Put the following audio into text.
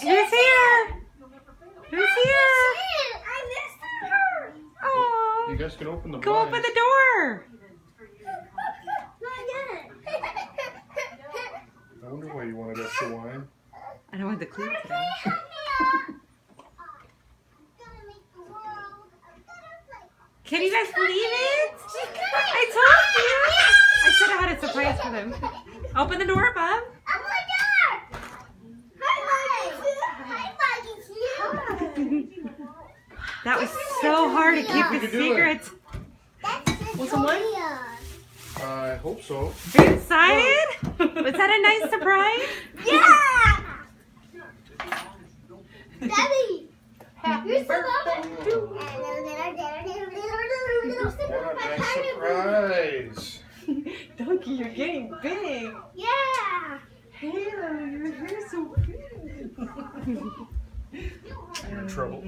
Who's here? Who's here? I missed her. Oh, You guys can open the go blinds. open the door. Not yet. I wonder why you wanted extra wine. I don't want the clue today. Can you guys believe it? I told you. I said I had a surprise for them. Open the door, Bob. That was so hard to keep You the can do it. secret. Want some wine? I hope so. Are you excited? Was that a nice surprise? Yeah! Daddy! Happy birthday! What a nice surprise. Donkey, you're getting big. Yeah! Halo, your hair's so big. You're in trouble.